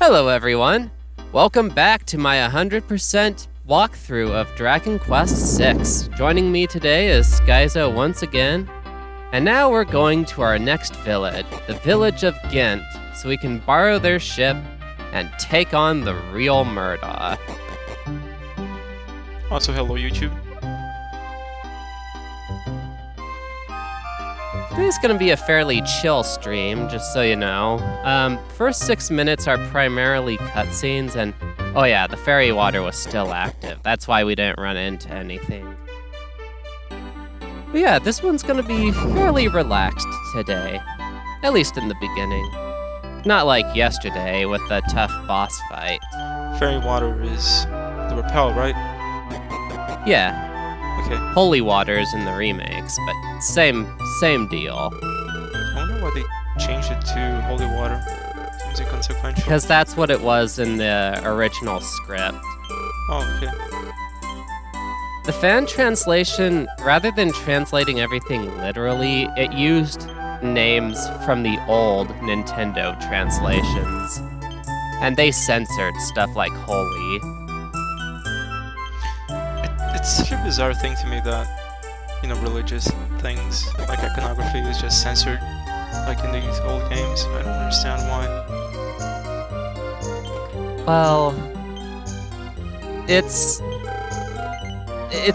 Hello everyone! Welcome back to my 100% walkthrough of Dragon Quest VI. Joining me today is Skyzo once again, and now we're going to our next village, the village of Ghent, so we can borrow their ship and take on the real Murdaugh. Also, hello YouTube. Today's gonna be a fairly chill stream, just so you know. First 6 minutes are primarily cutscenes, and oh yeah, the fairy water was still active. That's why we didn't run into anything. But yeah, this one's gonna be fairly relaxed today, at least in the beginning. Not like yesterday with the tough boss fight. Fairy water is the repel, right? Yeah. Okay. Holy waters in the remakes, but same deal. I wonder why they changed it to holy water. Seems inconsequential. Because that's what it was in the original script. Oh, okay. The fan translation, rather than translating everything literally, it used names from the old Nintendo translations. And they censored stuff like holy. It's such a bizarre thing to me that, religious things like iconography is just censored, like in these old games. I don't understand why. Well, it's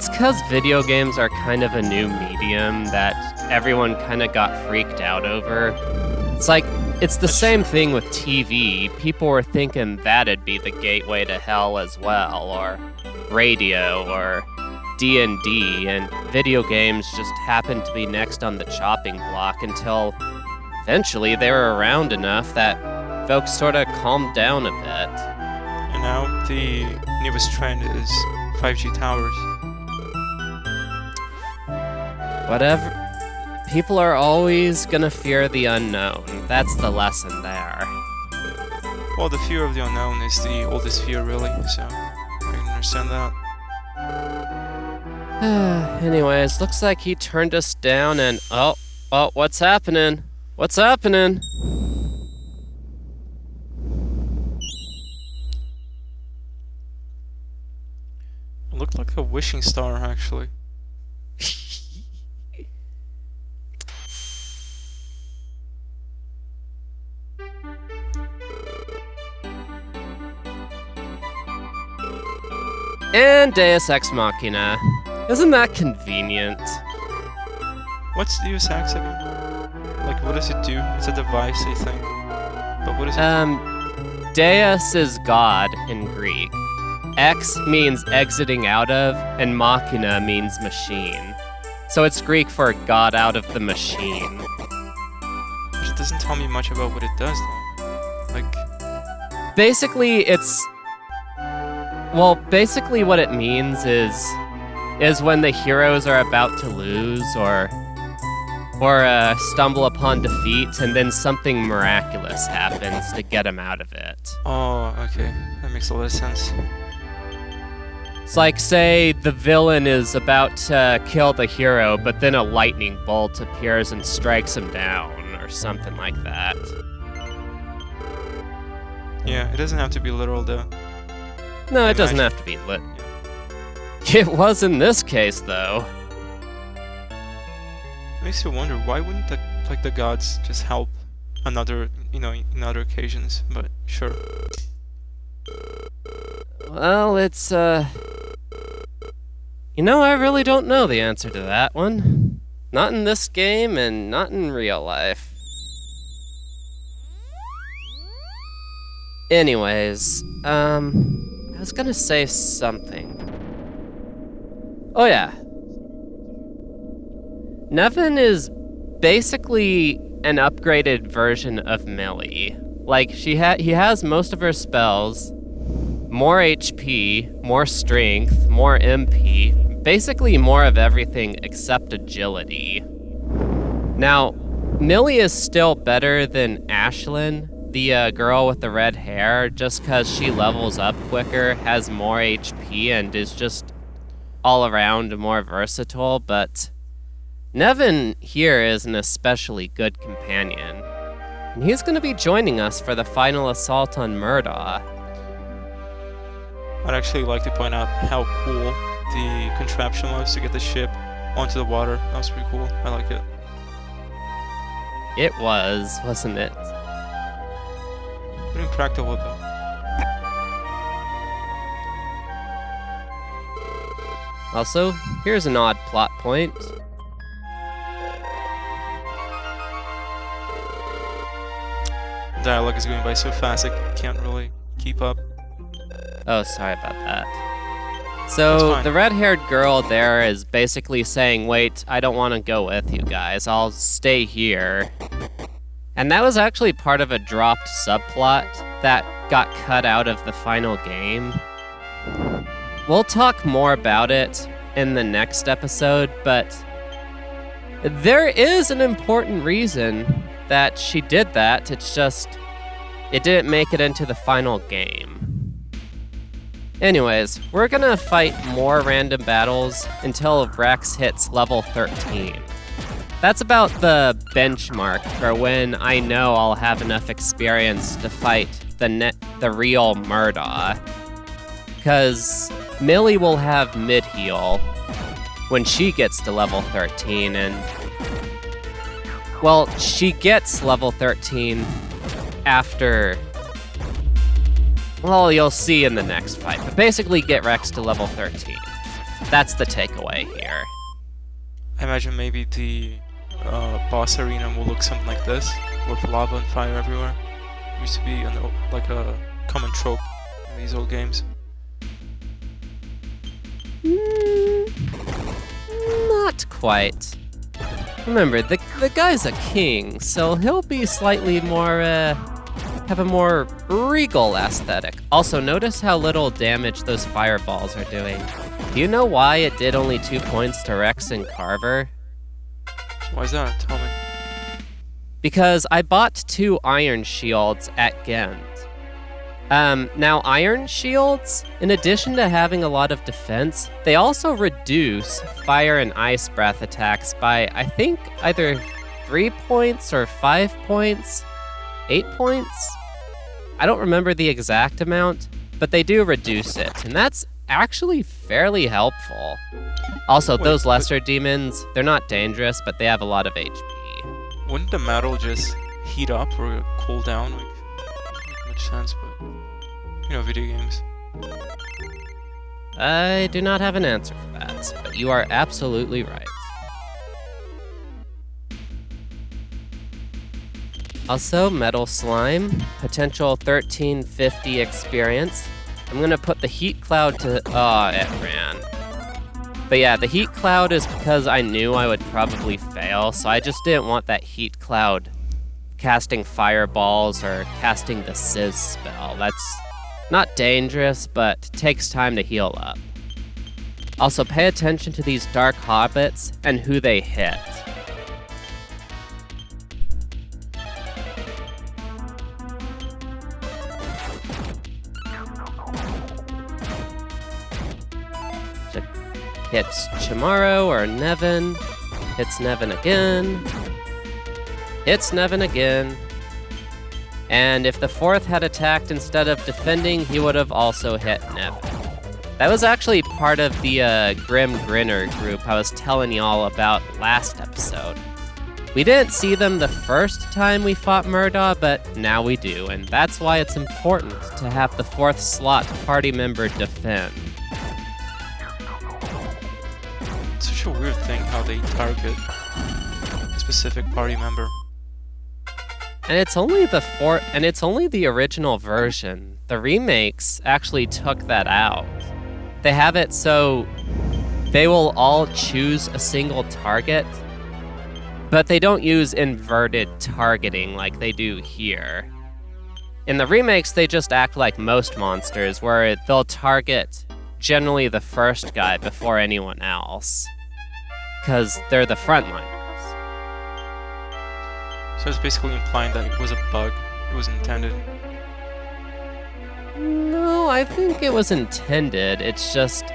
because video games are kind of a new medium that everyone kind of got freaked out over. It's the same thing with TV. People were thinking that'd be the gateway to hell as well, or radio, or D&D, and video games just happened to be next on the chopping block until eventually they were around enough that folks sort of calmed down a bit. And now the newest trend is 5G towers. Whatever. People are always gonna fear the unknown. That's the lesson there. Well, the fear of the unknown is the oldest fear, really, so I can understand that. Anyways, looks like he turned us down and... Oh, what's happening? What's happening? It looked like a wishing star, actually. And Deus Ex Machina. Isn't that convenient? What's Deus Ex again? Like, what does it do? It's a device, I think. But what is it? Deus is God in Greek. Ex means exiting out of, and Machina means machine. So it's Greek for God out of the machine. Which doesn't tell me much about what it does, though. Like... Basically, basically what it means is when the heroes are about to lose or stumble upon defeat, and then something miraculous happens to get them out of it. Oh, okay. That makes a lot of sense. It's like, say, the villain is about to kill the hero, but then a lightning bolt appears and strikes him down, or something like that. Yeah, it doesn't have to be literal, though. No, it doesn't have to be lit. It was in this case, though. Makes you wonder, why wouldn't the gods just help in other occasions? But sure. Well, it's I really don't know the answer to that one. Not in this game, and not in real life. Anyways, I was gonna say something. Oh yeah. Nevin is basically an upgraded version of Millie. Like, he has most of her spells, more HP, more strength, more MP, basically more of everything except agility. Now, Millie is still better than Ashlyn, the girl with the red hair, just because she levels up quicker, has more HP, and is just all around more versatile, but Nevin here is an especially good companion. And he's going to be joining us for the final assault on Murdaugh. I'd actually like to point out how cool the contraption was to get the ship onto the water. That was pretty cool. I like it. It was, wasn't it? Pretty impractical though. Also, here's an odd plot point. Dialogue is going by so fast I can't really keep up. Oh, sorry about that. So, the red-haired girl there is basically saying, wait, I don't want to go with you guys. I'll stay here. And that was actually part of a dropped subplot that got cut out of the final game. We'll talk more about it in the next episode, but there is an important reason that she did that. It's just, it didn't make it into the final game. Anyways, we're gonna fight more random battles until Rex hits level 13. That's about the benchmark for when I know I'll have enough experience to fight the real Murdaugh. Because Millie will have mid-heal when she gets to level 13, and well, she gets level 13 after... Well, you'll see in the next fight, but basically get Rex to level 13. That's the takeaway here. I imagine maybe the boss arena will look something like this, with lava and fire everywhere. Used to be like a common trope in these old games. Not quite. Remember, the guy's a king, so he'll be slightly more, have a more regal aesthetic. Also, notice how little damage those fireballs are doing. Do you know why it did only 2 points to Rex and Carver? Why is that? Tell me. Because I bought 2 iron shields at Ghent. Now iron shields, in addition to having a lot of defense, they also reduce fire and ice breath attacks by, I think, either 3 points or 5 points. 8 points? I don't remember the exact amount, but they do reduce it, and that's actually fairly helpful. Also, those lesser demons, they're not dangerous, but they have a lot of HP. Wouldn't the metal just heat up or cool down? Like, doesn't make much sense, but you know, video games. I do not have an answer for that, but you are absolutely right. Also, Metal Slime, potential 1350 experience. I'm gonna put the Heat Cloud to... Oh, it ran. But yeah, the Heat Cloud is because I knew I would probably fail, so I just didn't want that Heat Cloud casting fireballs or casting the Sizz spell. That's not dangerous, but takes time to heal up. Also, pay attention to these dark hobbits and who they hit. Hits Chamorro or Nevin. Hits Nevin again. Hits Nevin again. And if the 4th had attacked instead of defending, he would have also hit Nevin. That was actually part of the Grim Grinner group I was telling y'all about last episode. We didn't see them the first time we fought Murdaugh, but now we do, and that's why it's important to have the 4th slot party member defend. It's such a weird thing how they target a specific party member. And it's only the original version. The remakes actually took that out. They have it so they will all choose a single target, but they don't use inverted targeting like they do here. In the remakes, they just act like most monsters, where they'll target generally the first guy before anyone else, because they're the frontliners. So it's basically implying that it was a bug. It was intended. No, I think it was intended. It's just...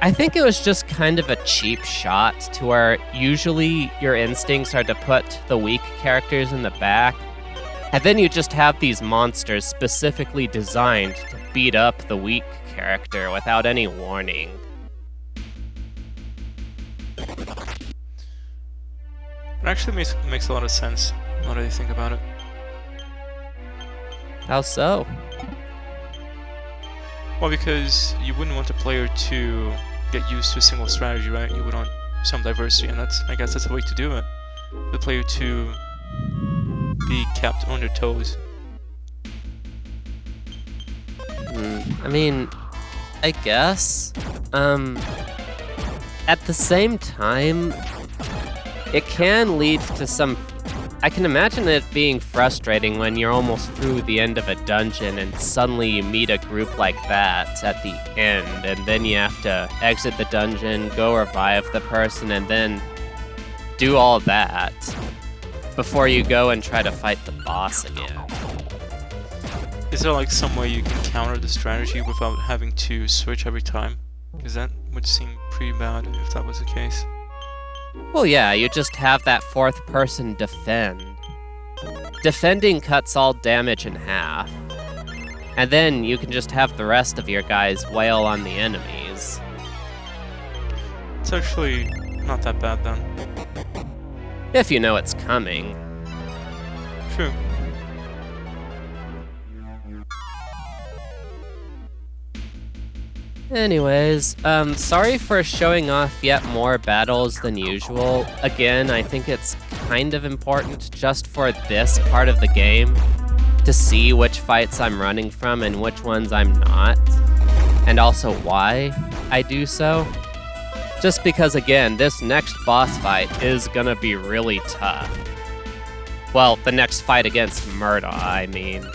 I think it was just kind of a cheap shot to where usually your instincts are to put the weak characters in the back, and then you just have these monsters specifically designed to beat up the weak character without any warning. It actually makes a lot of sense now that you think about it. How so? Well, because you wouldn't want a player to get used to a single strategy, right? You would want some diversity, and I guess that's the way to do it. The player to be kept on their toes. I mean, I guess. At the same time, it can lead to some... I can imagine it being frustrating when you're almost through the end of a dungeon and suddenly you meet a group like that at the end, and then you have to exit the dungeon, go revive the person, and then do all that before you go and try to fight the boss again. Is there like some way you can counter the strategy without having to switch every time? Because that would seem pretty bad if that was the case. Well, yeah, you just have that fourth person defend. Defending cuts all damage in half. And then you can just have the rest of your guys wail on the enemies. It's actually not that bad then. If you know it's coming. True. Anyways, sorry for showing off yet more battles than usual. Again, I think it's kind of important just for this part of the game to see which fights I'm running from and which ones I'm not, and also why I do so. Just because, again, this next boss fight is gonna be really tough. Well, the next fight against Murda, I mean.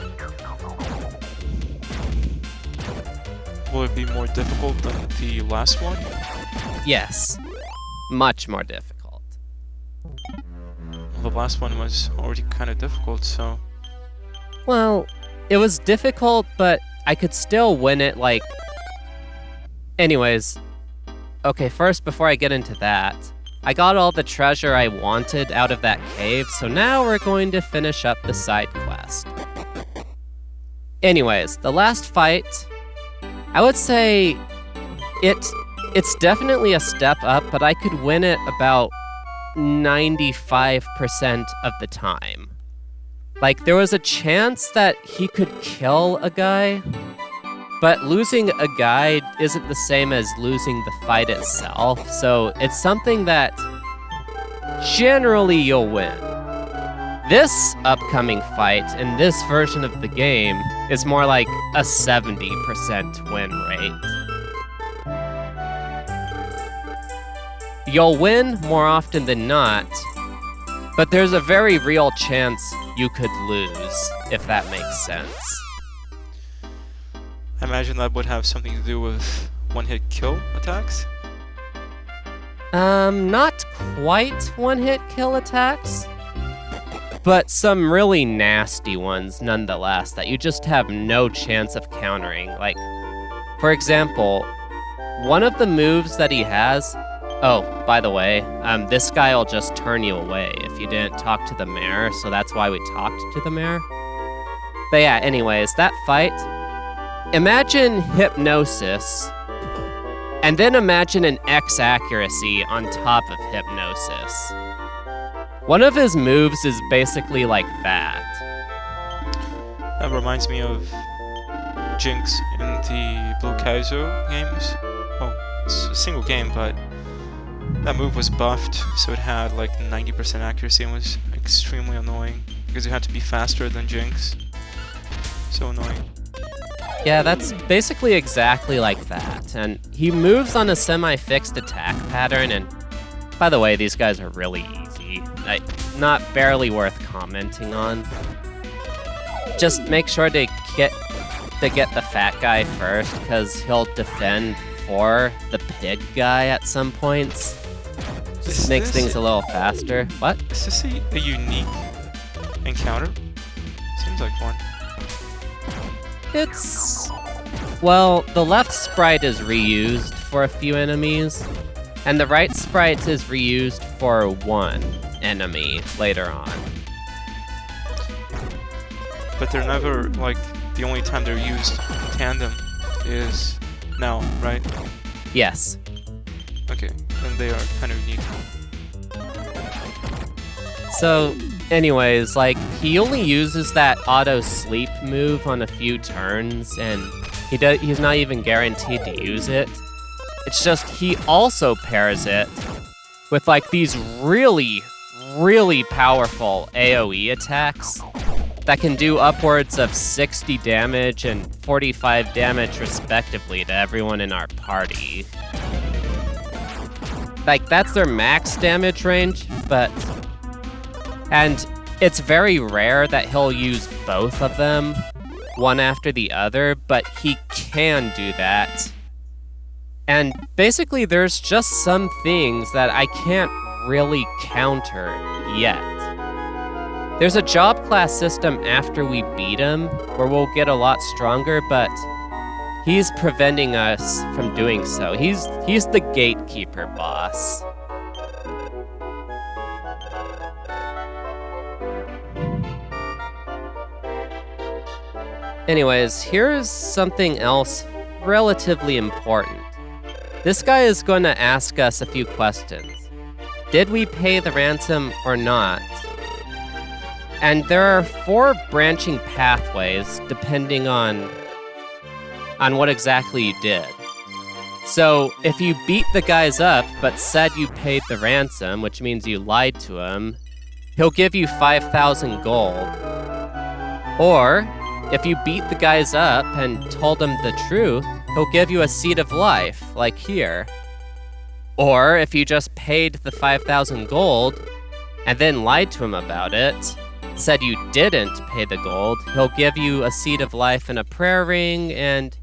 Will it be more difficult than the last one? Yes. Much more difficult. Well, the last one was already kind of difficult, so... Well, it was difficult, but I could still win it, like... Anyways. Okay, first, before I get into that, I got all the treasure I wanted out of that cave, so now we're going to finish up the side quest. Anyways, the last fight... I would say it's definitely a step up, but I could win it about 95% of the time. Like, there was a chance that he could kill a guy, but losing a guy isn't the same as losing the fight itself, so it's something that generally you'll win. This upcoming fight in this version of the game is more like a 70% win rate. You'll win more often than not, but there's a very real chance you could lose, if that makes sense. I imagine that would have something to do with one-hit kill attacks? Not quite one-hit kill attacks. But some really nasty ones nonetheless that you just have no chance of countering. Like, for example, one of the moves that he has... Oh, by the way, this guy will just turn you away if you didn't talk to the mayor, so that's why we talked to the mayor. But yeah, anyways, that fight... Imagine hypnosis, and then imagine an X accuracy on top of hypnosis. One of his moves is basically like that. That reminds me of Jinx in the Blue Kaizo games. Well, it's a single game, but that move was buffed, so it had like 90% accuracy and was extremely annoying because you had to be faster than Jinx. So annoying. Yeah, that's basically exactly like that. And he moves on a semi-fixed attack pattern, and by the way, these guys are really easy. Not barely worth commenting on. Just make sure to get the fat guy first, because he'll defend for the pig guy at some points. Just makes things a little faster. What? Is this a unique encounter? Seems like one. It's... Well, the left sprite is reused for a few enemies, and the right sprite is reused for one enemy later on. But they're never, like, the only time they're used in tandem is now, right? Yes. Okay, then they are kind of unique. So, anyways, like, he only uses that auto sleep move on a few turns, and he's not even guaranteed to use it. It's just he also pairs it with, like, these really, really powerful AoE attacks that can do upwards of 60 damage and 45 damage respectively to everyone in our party. Like, that's their max damage range, but... And it's very rare that he'll use both of them, one after the other, but he can do that. And basically, there's just some things that I can't really counter yet. There's a job class system after we beat him, where we'll get a lot stronger, but he's preventing us from doing so. He's the gatekeeper boss. Anyways, here's something else relatively important. This guy is going to ask us a few questions. Did we pay the ransom or not? And there are 4 branching pathways depending on what exactly you did. So if you beat the guys up but said you paid the ransom, which means you lied to him, he'll give you 5,000 gold. Or if you beat the guys up and told them the truth, he'll give you a seed of life, like here. Or if you just paid the 5,000 gold and then lied to him about it, said you didn't pay the gold, he'll give you a seed of life and a prayer ring, and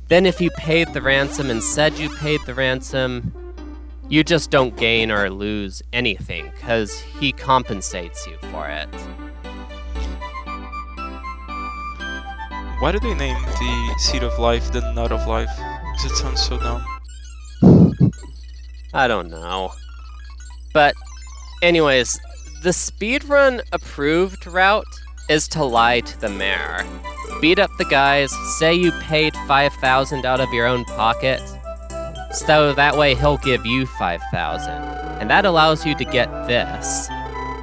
then if you paid the ransom and said you paid the ransom, you just don't gain or lose anything, because he compensates you for it. Why do they name the Seed of Life the Nut of Life? Because it sounds so dumb. I don't know. But anyways, the speedrun approved route is to lie to the mayor. Beat up the guys, say you paid 5,000 out of your own pocket, so that way he'll give you 5,000. And that allows you to get this.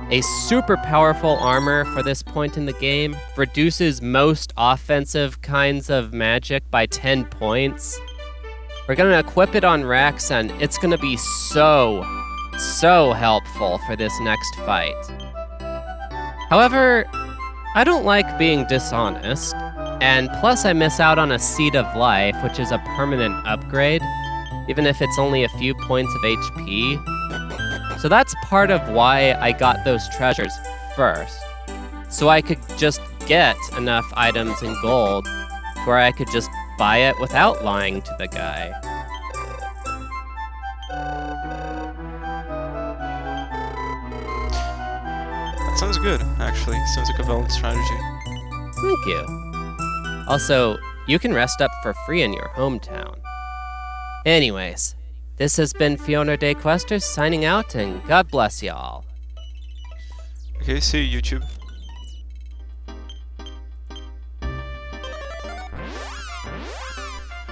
A super powerful armor for this point in the game, reduces most offensive kinds of magic by 10 points. We're gonna equip it on Rex, and it's gonna be so helpful for this next fight. However, I don't like being dishonest, and plus I miss out on a Seed of Life, which is a permanent upgrade, even if it's only a few points of HP. So that's part of why I got those treasures first, so I could just get enough items in gold where I could just buy it without lying to the guy. That sounds good, actually. Sounds like a valid strategy. Thank you. Also, you can rest up for free in your hometown. Anyways, this has been Fiona Day Questers signing out, and God bless y'all. Okay, see you, YouTube.